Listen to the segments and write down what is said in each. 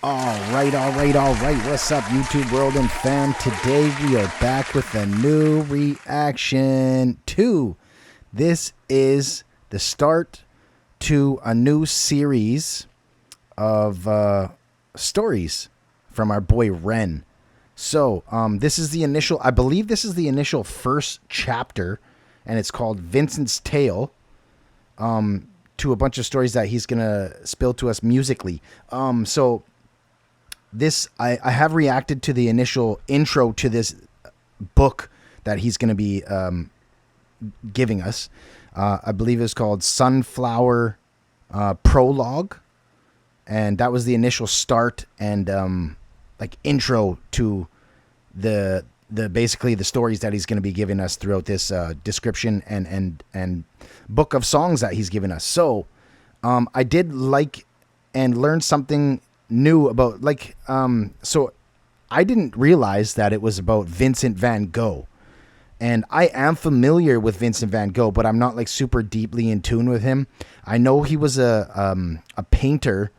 All right. What's up, YouTube world and fam? Today we are back with a new reaction to. This is the start to a new series of stories from our boy REN. So, this is the initial, I believe this is the initial first chapter, and it's called Vincent's Tale. To a bunch of stories that he's gonna spill to us musically. So this I have reacted to the initial intro to this book that he's gonna be giving us. I believe it's called Sunflower Prologue, and that was the initial start and like intro to the basically the stories that he's going to be giving us throughout this description and book of songs that he's given us. So I did like and learn something new about so I didn't realize that it was about Vincent van Gogh, and I am familiar with Vincent van Gogh, but I'm not like super deeply in tune with him. I know he was a painter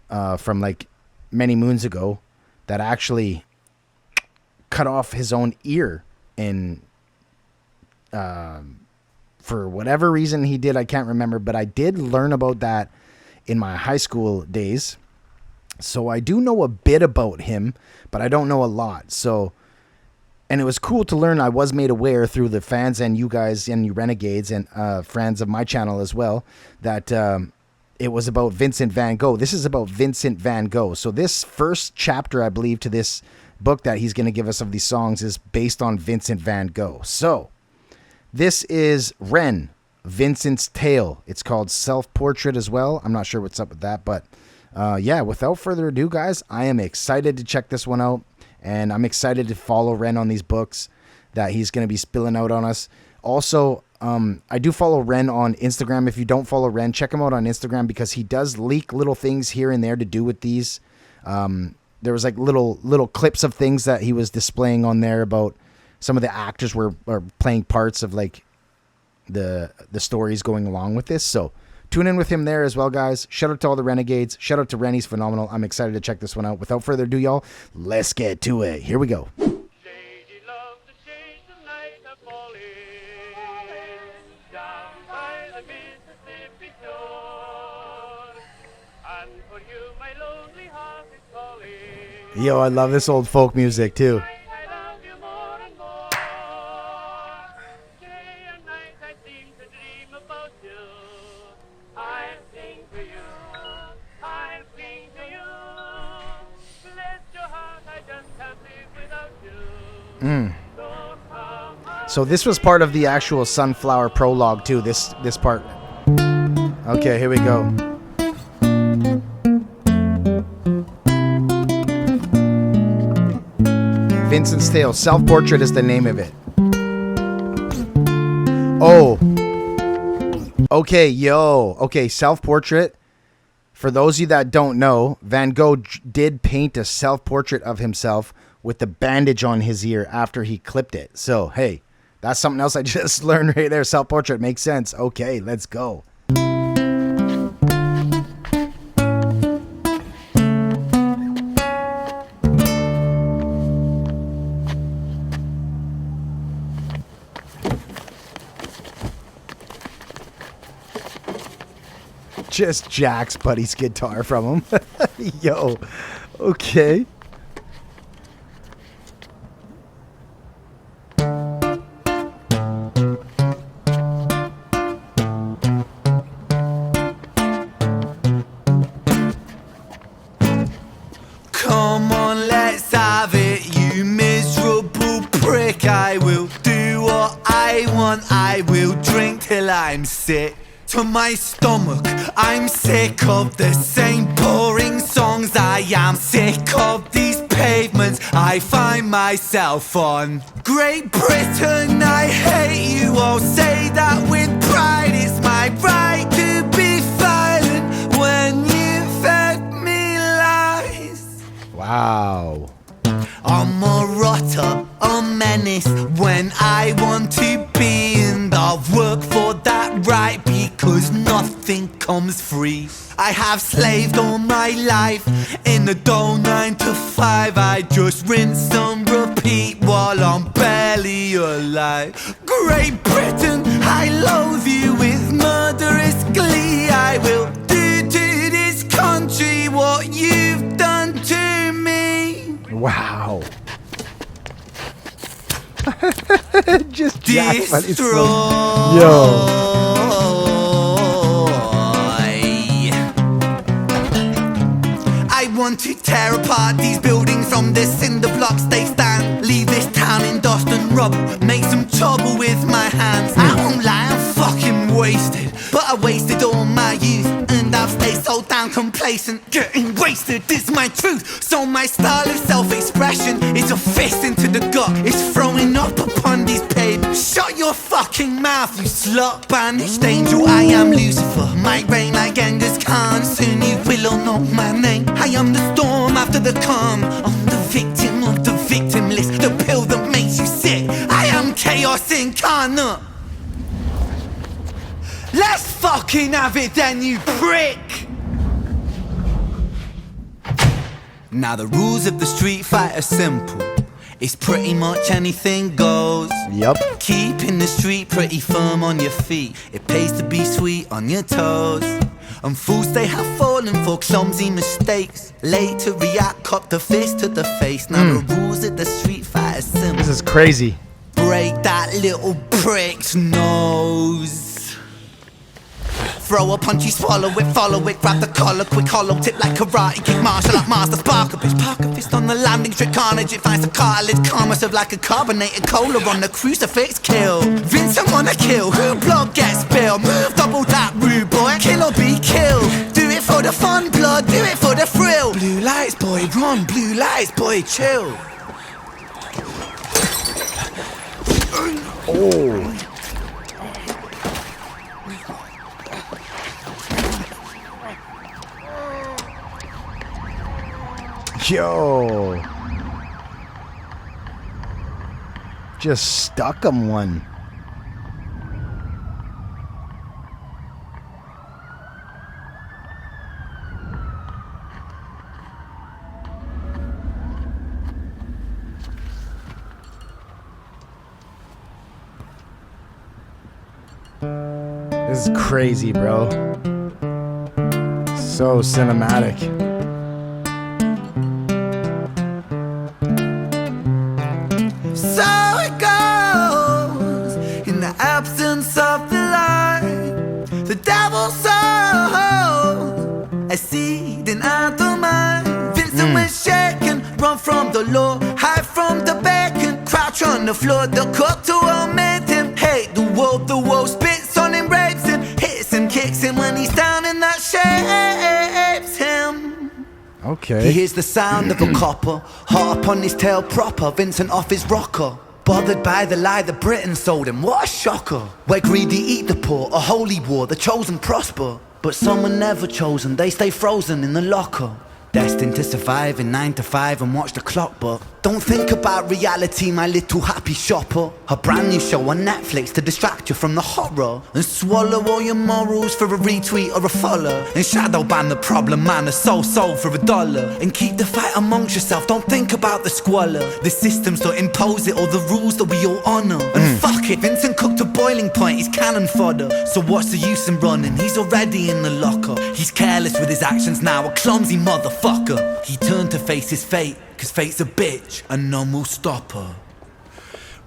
from like many moons ago that actually cut off his own ear, and for whatever reason he did, I can't remember, but I did learn about that in my high school days. So I do know a bit about him, but I don't know a lot. So, and it was cool to learn. I was made aware through the fans and you guys and you renegades and friends of my channel as well, that it was about Vincent van Gogh. This is about Vincent van Gogh. So this first chapter, I believe, to this book that he's going to give us of these songs is based on Vincent van Gogh. So this is REN, Vincent's Tale. It's called Self-Portrait as well. I'm not sure what's up with that, but yeah, without further ado, guys, I am excited to check this one out, and I'm excited to follow REN on these books that he's going to be spilling out on us. Also, I do follow REN on Instagram. If you don't follow REN, check him out on Instagram, because he does leak little things here and there to do with these. There was like little clips of things that he was displaying on there about some of the actors were playing parts of like the stories going along with this. So tune in with him there as well, guys. Shout out to all the renegades. Shout out to Ren. He's phenomenal. I'm excited to check this one out. Without further ado, y'all, let's get to it. Here we go. Yo, I love this old folk music too. So this was part of the actual Sunflower Prologue too, this part. Okay, here we go. Vincent's Tale. Self-Portrait is the name of it. Oh. Okay, yo. Okay, Self-Portrait. For those of you that don't know, Van Gogh did paint a self-portrait of himself with the bandage on his ear after he clipped it. So, hey, that's something else I just learned right there. Self-portrait makes sense. Okay, let's go. Just Jack's buddy's guitar from him. Yo, okay. Come on, let's have it, you miserable prick. I will do what I want. I will drink till I'm sick to my stomach. I'm sick of the same boring songs. I am sick of these pavements I find myself on. Great Britain, I hate you. I'll say that with pride. It's my right to be violent when you fed me lies. Wow. I'm a rotter, a menace when I want to be, and I'll work for that right because nothing comes free. I have slaved all my life in the dull 9 to 5. I just rinse and repeat while I'm barely alive. Great Britain, I loathe you with murderous glee. I will do to this country what you've done to me. Wow. Just Destroy. Yo. I want to tear apart these buildings from the cinder blocks they stand. Leave this town in dust and rubble. Make some trouble with my hands. I won't lie, I'm fucking wasted. But I wasted all my youth, and I've stayed so damn complacent. Getting wasted is my truth. So my style of self-expression is a fist into the gut. It's throwing up upon these pavements. Shut your fucking mouth, you slut. Banished angel, I am Lucifer. My reign like Genghis Khan. Soon you will all know my name. I am the storm after the calm. I'm the victim of the victim list. The pill that makes you sick. I am chaos incarnate. Let's fucking have it then, you prick! Now the rules of the street fight are simple. It's pretty much anything goes. Yep. Keeping the street pretty firm on your feet. It pays to be sweet on your toes. And fools they have fallen for clumsy mistakes. Late to react, cop the fist to the face. Now the rules of the street fight are simple. This is crazy. Break that little prick's nose. Throw a punch, you swallow it, follow it, grab the collar, quick hollow tip like karate, kick martial art master, spark a bitch, park a fist on the landing strip, carnage, it finds the cartilage, karma serve like a carbonated cola on the crucifix, kill. Vincent wanna kill, who blood gets spilled, move double that rude boy, kill or be killed. Do it for the fun, blood, do it for the thrill. Blue lights, boy, run, blue lights, boy, chill. Oh. Yo. Just stuck him one. This is crazy, bro. So cinematic. So it goes in the absence of the light. The devil sows a seed in our mind. Vincent was shaken, run from the law, hide from the bacon, crouch on the floor. The cook to omit him, hate the world spits on him, rapes him, hits him, kicks him when he's down, and that shapes him. Okay. He hears the sound of a copper, hot up on his tail proper, Vincent off his rocker. Bothered by the lie that Britain sold him, what a shocker. Where greedy eat the poor, a holy war, the chosen prosper. But some are never chosen, they stay frozen in the locker. Destined to survive in 9 to 5 and watch the clock, but don't think about reality, my little happy shopper. A brand new show on Netflix to distract you from the horror, and swallow all your morals for a retweet or a follow, and shadow ban the problem man, a sold for $1, and keep the fight amongst yourself, don't think about the squalor. The systems don't impose it, or the rules that we all honor. And fuck it, Vincent cooked to boiling point, he's cannon fodder. So what's the use in running, he's already in the locker. He's careless with his actions now, a clumsy motherfucker. He turned to face his fate, cause fate's a bitch and none will stop her.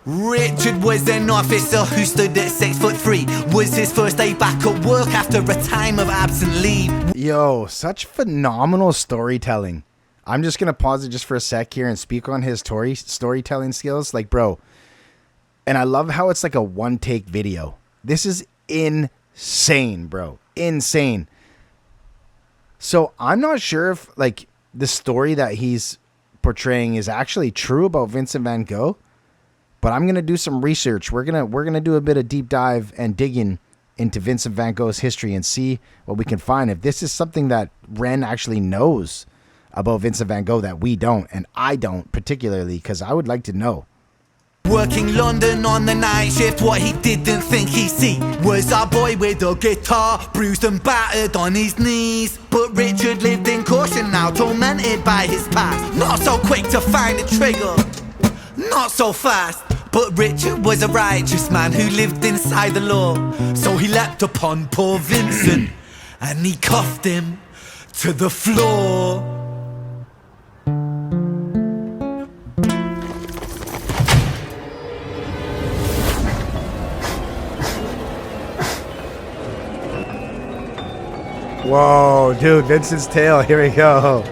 Richard was an officer who stood at 6'3". Was his first day back at work after a time of absent leave. Yo, such phenomenal storytelling. I'm just going to pause it just for a sec here and speak on his storytelling skills. Like, bro, and I love how it's like a one-take video. This is insane, bro. Insane. So I'm not sure if like the story that he's portraying is actually true about Vincent van Gogh, but I'm gonna do some research. We're gonna do a bit of deep dive and digging into Vincent van Gogh's history and see what we can find. If this is something that REN actually knows about Vincent van Gogh that we don't, and I don't particularly, because I would like to know. Working London on the night shift, what he didn't think he'd see was a boy with a guitar, bruised and battered on his knees. But Richard lived in caution now, tormented by his past. Not so quick to find a trigger, not so fast. But Richard was a righteous man who lived inside the law. So he leapt upon poor Vincent and he cuffed him to the floor. Whoa, dude, Vincent's tale. Here we go.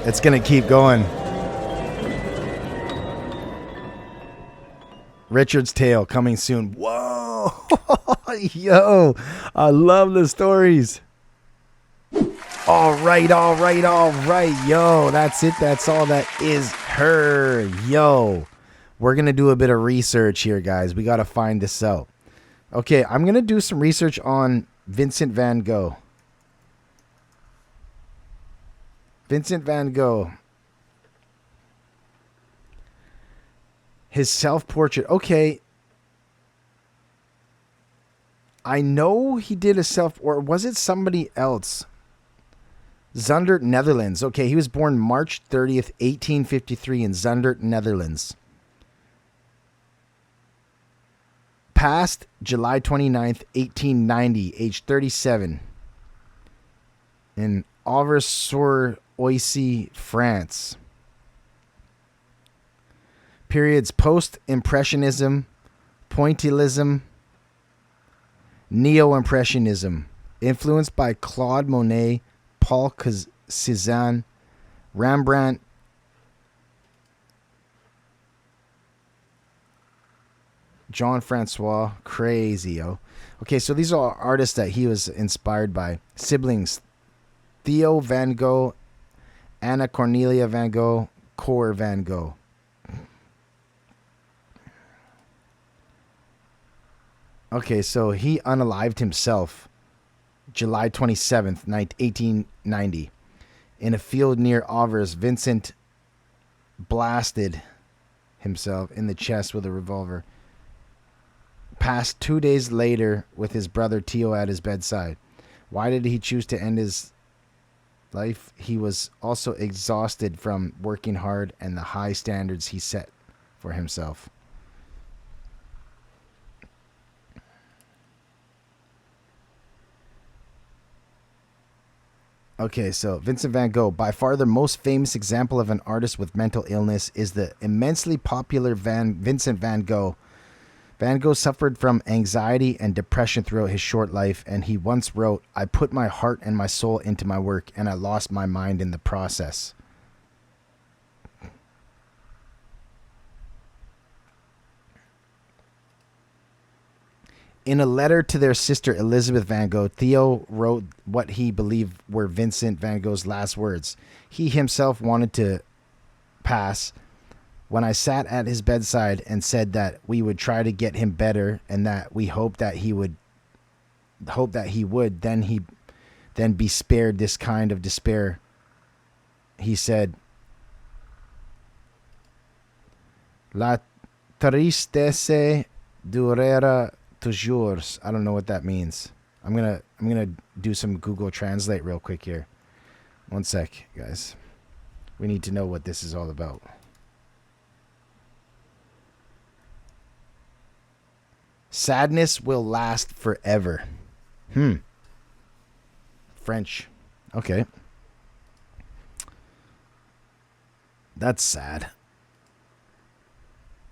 It's going to keep going. Richard's tale coming soon. Whoa. Yo, I love the stories. All right. Yo, that's it. That's all that is her. Yo, we're going to do a bit of research here, guys. We got to find this out. Okay, I'm going to do some research on Vincent van Gogh. Vincent van Gogh. His self-portrait. Okay. I know he did a or was it somebody else? Zundert, Netherlands. Okay, he was born March 30th, 1853 in Zundert, Netherlands. Passed July 29th, 1890, age 37, in Auvers-sur-Oise, France. Periods: post-impressionism, pointillism, neo-impressionism, influenced by Claude Monet, Paul Cézanne, Rembrandt, John Francois. Crazy, yo. Okay, so these are artists that he was inspired by. Siblings: Theo van Gogh, Anna Cornelia van Gogh, Cor van Gogh. Okay, so he unalived himself July 27th, 1890. In a field near Auvers, Vincent blasted himself in the chest with a revolver. Passed 2 days later with his brother Theo at his bedside. Why did he choose to end his life? He was also exhausted from working hard and the high standards he set for himself. Okay, so Vincent van Gogh, by far the most famous example of an artist with mental illness, is the immensely popular Vincent van Gogh. Van Gogh suffered from anxiety and depression throughout his short life, and he once wrote, "I put my heart and my soul into my work, and I lost my mind in the process." In a letter to their sister Elizabeth van Gogh, Theo wrote what he believed were Vincent van Gogh's last words. He himself wanted to pass. When I sat at his bedside and said that we would try to get him better and that we hoped that he would then be spared this kind of despair, he said, "La tristesse durera toujours." I don't know what that means. I'm gonna do some Google Translate real quick here. One sec, guys. We need to know what this is all about. Sadness will last forever. French. Okay. That's sad.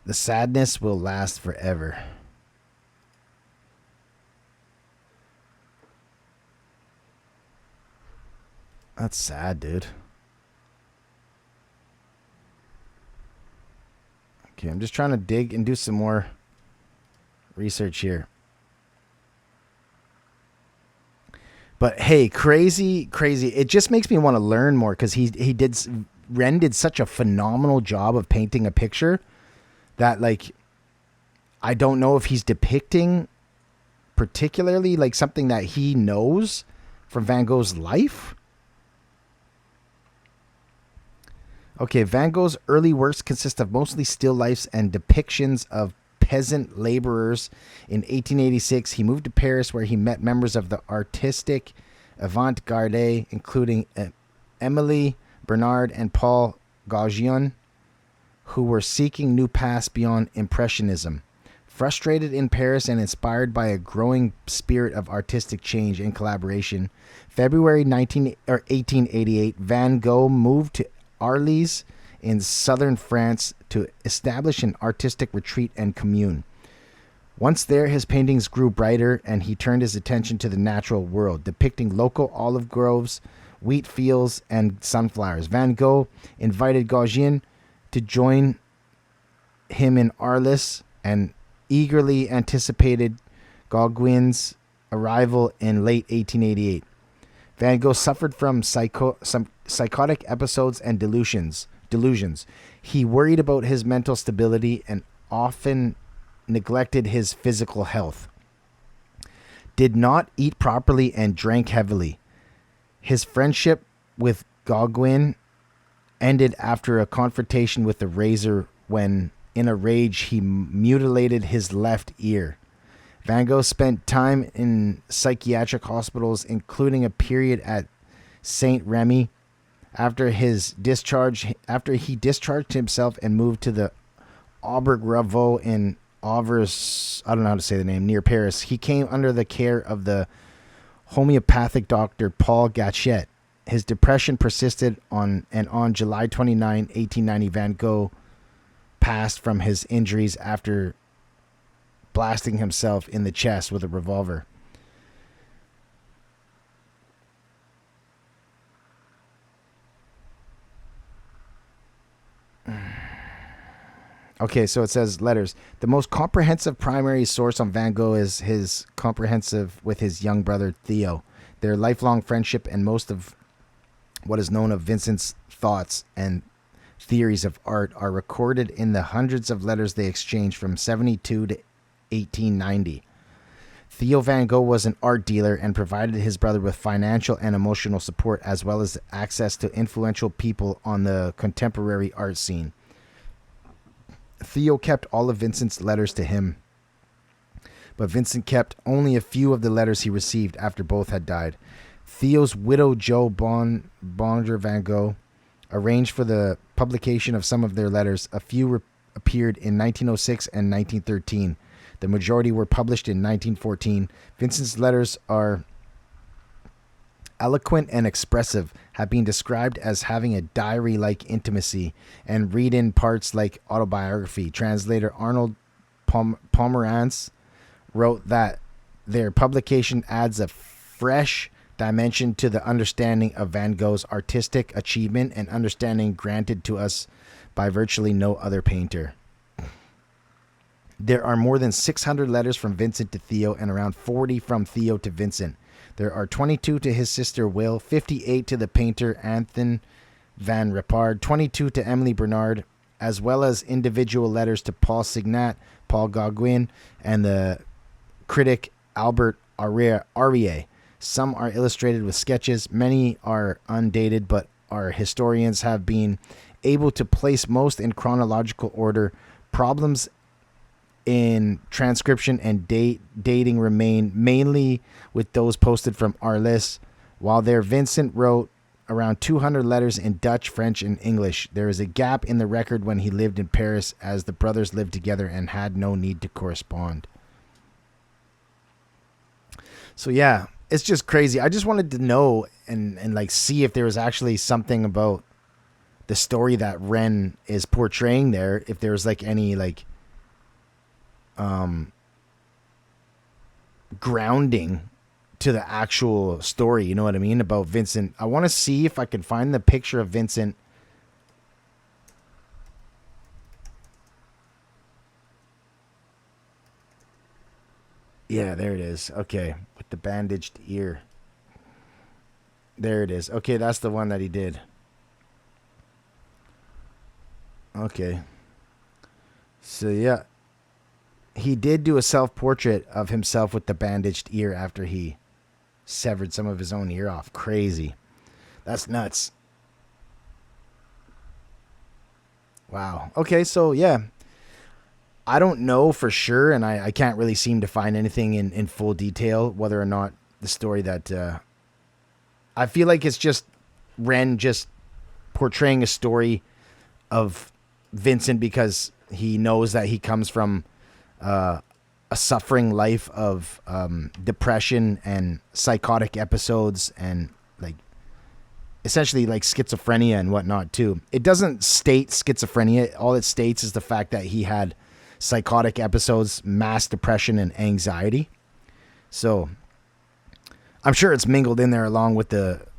The sadness will last forever. That's sad, dude. Okay, I'm just trying to dig and do some more research here. But hey, crazy. It just makes me want to learn more because REN did such a phenomenal job of painting a picture that, like, I don't know if he's depicting particularly like something that he knows from Van Gogh's life. Okay, Van Gogh's early works consist of mostly still lifes and depictions of peasant laborers. In 1886, he moved to Paris, where he met members of the artistic avant-garde, including Émile Bernard and Paul Gauguin, who were seeking new paths beyond Impressionism. Frustrated in Paris and inspired by a growing spirit of artistic change and collaboration, February 1888, Van Gogh moved to Arles in southern France to establish an artistic retreat and commune. Once there, his paintings grew brighter, and he turned his attention to the natural world, depicting local olive groves, wheat fields, and sunflowers. Van Gogh invited Gauguin to join him in Arles and eagerly anticipated Gauguin's arrival in late 1888. Van Gogh suffered from some psychotic episodes and delusions. He worried about his mental stability and often neglected his physical health. Did not eat properly and drank heavily. His friendship with Gauguin ended after a confrontation with the razor when, in a rage, he mutilated his left ear. Van Gogh spent time in psychiatric hospitals, including a period at Saint Remy. After he discharged himself and moved to the Auberge Ravoux in Auvers, I don't know how to say the name, near Paris, he came under the care of the homeopathic doctor Paul Gachet. His depression persisted on July 29, 1890, Van Gogh passed from his injuries after blasting himself in the chest with a revolver. Okay, so it says letters. The most comprehensive primary source on Van Gogh is his comprehensive with his young brother Theo. Their lifelong friendship and most of what is known of Vincent's thoughts and theories of art are recorded in the hundreds of letters they exchanged from 72 to 1890. Theo Van Gogh was an art dealer and provided his brother with financial and emotional support, as well as access to influential people on the contemporary art scene. Theo kept all of Vincent's letters to him, but Vincent kept only a few of the letters he received after both had died. Theo's widow, Jo Bonger Van Gogh, arranged for the publication of some of their letters. A few appeared in 1906 and 1913. The majority were published in 1914. Vincent's letters are eloquent and expressive, have been described as having a diary-like intimacy, and read in parts like autobiography. Translator Arnold Pomerantz wrote that their publication adds a fresh dimension to the understanding of Van Gogh's artistic achievement, and understanding granted to us by virtually no other painter. There are more than 600 letters from Vincent to Theo and around 40 from Theo to Vincent. There are 22 to his sister Will, 58 to the painter Anthony Van Ripard, 22 to Emily Bernard, as well as individual letters to Paul Signat, Paul Gauguin, and the critic Albert Aurier. Some are illustrated with sketches. Many are undated, but our historians have been able to place most in chronological order. Problems in transcription and dating remain mainly with those posted from Arles. While there, Vincent wrote around 200 letters in Dutch, French, and English. There is a gap in the record when he lived in Paris, as the brothers lived together and had no need to correspond. So yeah, it's just crazy. I just wanted to know and like see if there was actually something about the story that REN is portraying there, if there's like any like grounding to the actual story, you know what I mean, about Vincent. I want to see if I can find the picture of Vincent. Yeah, there it is. Okay, with the bandaged ear. There it is. Okay, that's the one that he did. Okay. So yeah, he did do a self-portrait of himself with the bandaged ear after he severed some of his own ear off. Crazy. That's nuts. Wow. Okay, so yeah. I don't know for sure, and I can't really seem to find anything in full detail, whether or not the story that... I feel like it's just Ren just portraying a story of Vincent because he knows that he comes from a suffering life of depression and psychotic episodes and like essentially like schizophrenia and whatnot too. It doesn't state schizophrenia. All it states is the fact that he had psychotic episodes, mass depression, and anxiety. So I'm sure it's mingled in there along with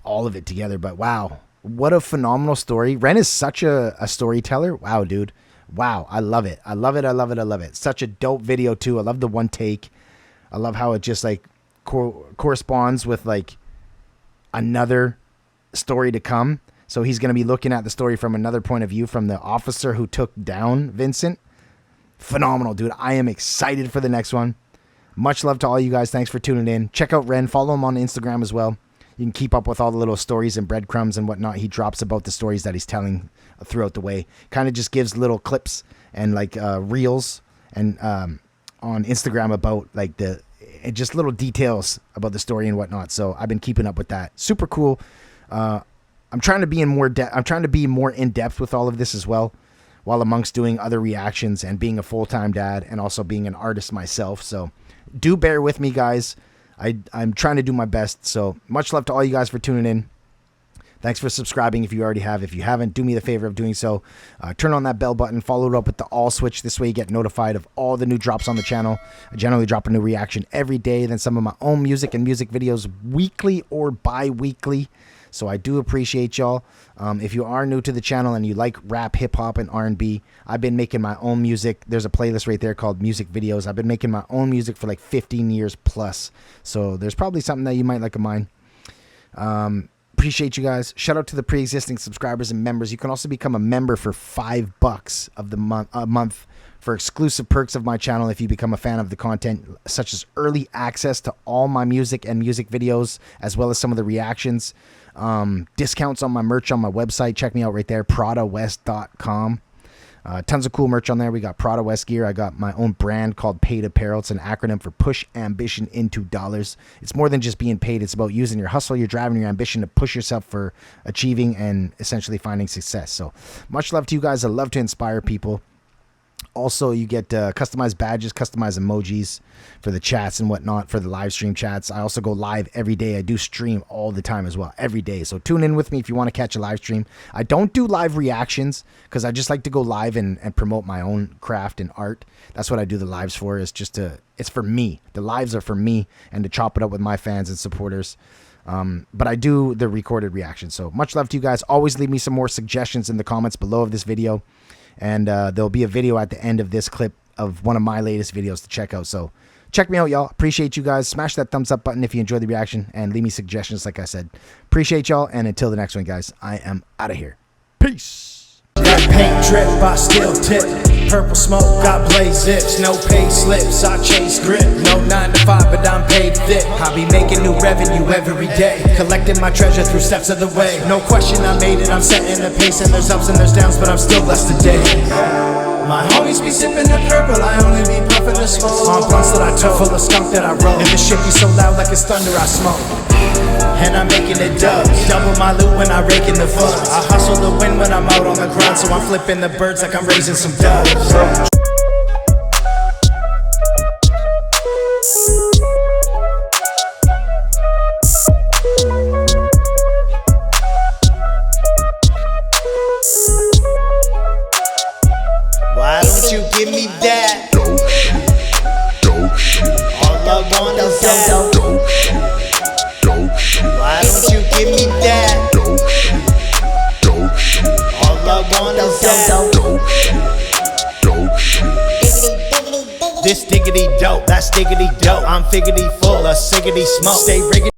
all of it together. But wow, what a phenomenal story. Ren is such a storyteller. Wow, dude. Wow, I love it. I love it. I love it. I love it. Such a dope video too. I love the one take. I love how it just like corresponds with like another story to come. So he's going to be looking at the story from another point of view, from the officer who took down Vincent. Phenomenal, dude. I am excited for the next one. Much love to all you guys. Thanks for tuning in. Check out Ren. Follow him on Instagram as well. You can keep up with all the little stories and breadcrumbs and whatnot he drops about the stories that he's telling throughout the way. Kind of just gives little clips and like reels and on Instagram about like just little details about the story and whatnot. So I've been keeping up with that. Super cool. I'm trying to be more in depth with all of this as well, while amongst doing other reactions and being a full-time dad and also being an artist myself. So do bear with me, guys. I'm trying to do my best. So much love to all you guys for tuning in. Thanks for subscribing if you already have. If you haven't, do me the favor of doing so. Turn on that bell button. Follow it up with the all switch. This way you get notified of all the new drops on the channel. I generally drop a new reaction every day. Then some of my own music and music videos weekly or bi-weekly. So I do appreciate y'all. If you are new to the channel and you like rap, hip-hop, and R&B, I've been making my own music. There's a playlist right there called Music Videos. I've been making my own music for like 15 years plus. So there's probably something that you might like of mine. Appreciate you guys. Shout out to the pre-existing subscribers and members. You can also become a member for $5 of the month for exclusive perks of my channel if you become a fan of the content, such as early access to all my music and music videos, as well as some of the reactions. Discounts on my merch on my website. Check me out right there, pradawest.com. Tons of cool merch on there. We got Prada West gear. I got my own brand called Paid Apparel. It's an acronym for Push Ambition into Dollars. It's more than just being paid. It's about using your hustle, your drive, and your ambition to push yourself for achieving and essentially finding success. So much love to you guys. I love to inspire people. Also, you get customized badges, customized emojis for the chats and whatnot, for the live stream chats. I also go live every day. I do stream all the time as well, every day. So tune in with me if you want to catch a live stream. I don't do live reactions because I just like to go live and promote my own craft and art. That's what I do the lives for, is just it's for me. The lives are for me and to chop it up with my fans and supporters. But I do the recorded reaction. So much love to you guys. Always leave me some more suggestions in the comments below of this video. And there'll be a video at the end of this clip of one of my latest videos to check out. So check me out, y'all. Appreciate you guys. Smash that thumbs up button if you enjoyed the reaction. And leave me suggestions, like I said. Appreciate y'all. And until the next one, guys, I am out of here. Peace. That paint drip, I still tip. Purple smoke, got blaze zips. No pay slips, I chase grip. No 9 to 5, but I'm paid thick. I be making new revenue every day. Collecting my treasure through steps of the way. No question, I made it, I'm setting the pace. And there's ups and there's downs, but I'm still blessed today. My homies be sipping the purple, I only be puffing the smoke. On blunts that I took, full of skunk that I roll. And the shit be so loud like it's thunder, I smoke. And I'm making it dubs. Double my loot when I rake in the funds. I hustle the win when I'm out on the ground. So I'm flipping the birds like I'm raising some doves. Why don't you give me that? Dope shit, dope shit. All I want is that. Dope shit, dope shit. Why don't you give me that? Dope shit, dope shit. All I want is that. Dope shit, dope shit. This diggity dope, that's diggity dope. I'm figgity full of siggity smoke. Stay riggedy.